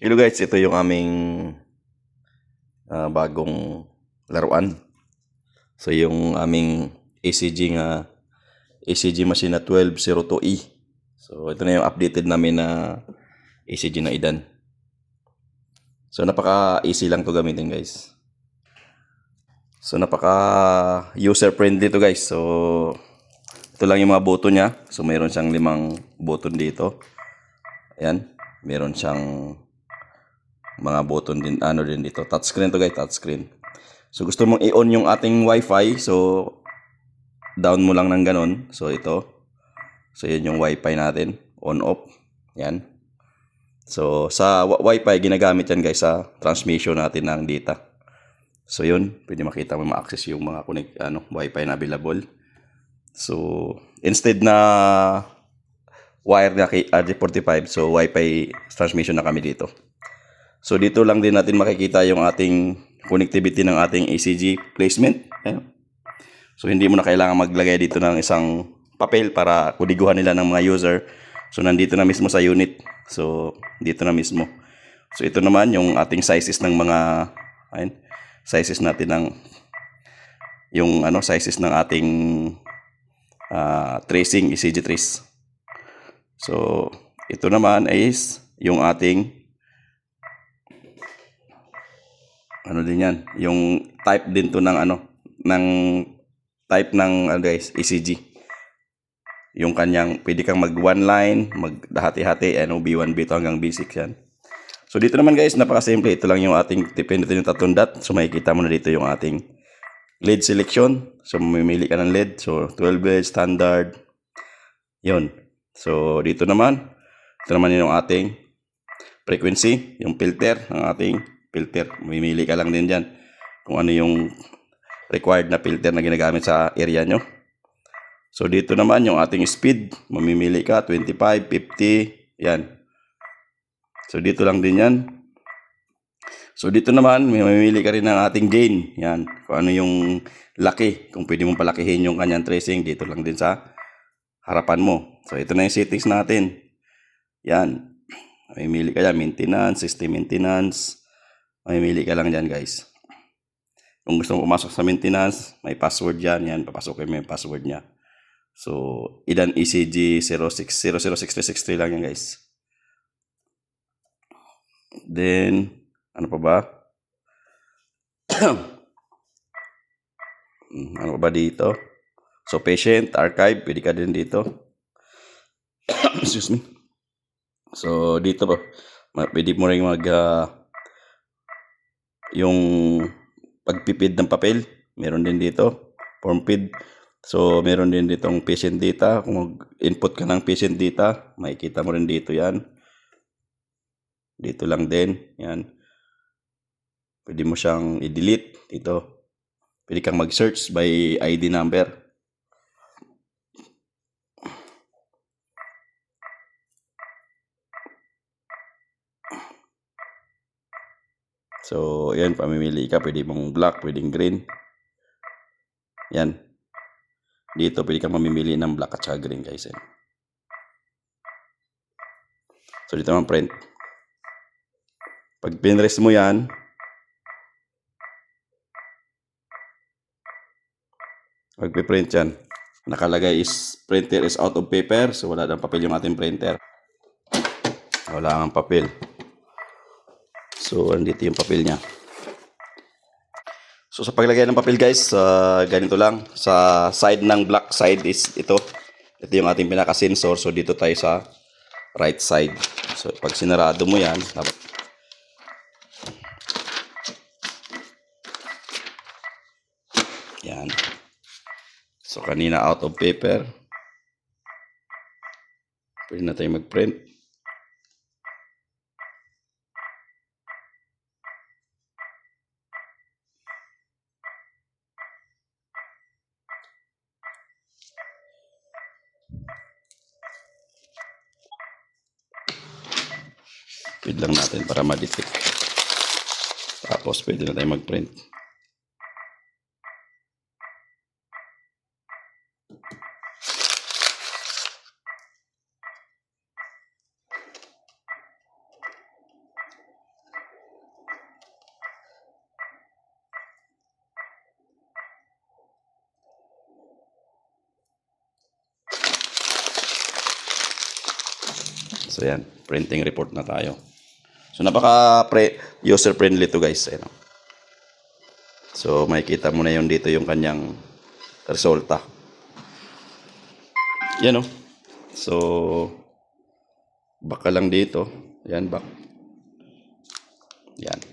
Hello guys, ito yung aming bagong laruan. So yung aming ACG machine na 1202E. So ito na yung updated namin na ACG na Idan. So napaka-easy lang to gamitin guys. So napaka-user friendly to guys. So ito lang yung mga button niya. So mayroon siyang 5 button dito. Ayan, meron siyang mga button din din dito. Touchscreen to guys, touchscreen. So gusto mong i-on yung ating wifi, so down mo lang ng ganon. So ito. So yan yung wifi natin, on off. Yan. So sa wifi ginagamit yan guys sa transmission natin ng data. So yun, pwede makita mo ma-access yung mga wifi na available. So instead na wire na kay RJ45, so wifi transmission na kami dito. So dito lang din natin makikita yung ating connectivity ng ating ACG placement. Ayan. So hindi mo na kailangan maglagay dito ng isang papel para kudiguhan nila ng mga user. So nandito na mismo sa unit. So dito na mismo. So ito naman yung ating sizes ng mga sizes natin ng sizes ng ating tracing ECG trace. So ito naman is yung ating din yan, yung type din to ng type ng guys, ECG. Yung kanyang pwede kang mag one line, maghati-hati, B1, B2 hanggang B6 yan. So dito naman guys, napaka-simple. Ito lang yung ating pindutin yung tatlong dot. So makikita mo na dito yung ating LED selection. So mamimili ka ng LED. So 12 LED standard. Yun. So dito naman, ito naman yung ating frequency, yung filter ng ating filter. Mamimili ka lang din dyan kung ano yung required na filter na ginagamit sa area nyo. So dito naman yung ating speed, mamimili ka 25, 50, yan. So dito lang din yan. So dito naman mamimili ka rin ng ating gain, yan. Kung ano yung laki, kung pwede mong palakihin yung kanyang tracing, dito lang din sa harapan mo. So ito na yung settings natin. Yan. Mamimili ka dyan, maintenance, system maintenance. Mamimili ka lang dyan guys. Kung gusto mo pumasok sa maintenance, may password dyan. Yan, papasok mo yung password niya. So, Idan ECG 0606363 lang yan guys. Then, ano pa ba? Ano pa ba dito? So, patient, archive, pwede ka din dito. Excuse me. So, dito po, pwede mo rin yung pagpipid ng papel, meron din dito, form feed. So meron din ditong patient data. Kung mag-input ka ng patient data, makikita mo rin dito yan. Dito lang din, yan. Pwede mo siyang i-delete dito. Pwede kang mag-search by ID number. So, yan, pamimili ka. Pwede mong black, pwedeng green. Yan. Dito, pwede kang mamimili ng black at saka green, guys. Yan. So, dito naman print. Pag pinrest mo yan, magpiprint yan. Nakalagay is printer is out of paper. So, wala ng papel yung ating printer. Wala ang papel. So, andito yung papel niya. So, sa paglagay ng papel guys, ganito lang. Sa side ng black side is ito. Ito yung ating pinaka-sensor. So, dito tayo sa right side. So, pag sinarado mo yan, yan. So, kanina out of paper. Pwede na tayo mag-print. Pwede lang natin para ma-detect. Tapos, pwede na tayo mag-print. So yan, printing report na tayo. So napaka user friendly to guys. Ayan, oh. So makikita mo na yun dito yung kanyang resulta. Yan oh. So back ka lang dito. Yan, back. Yan.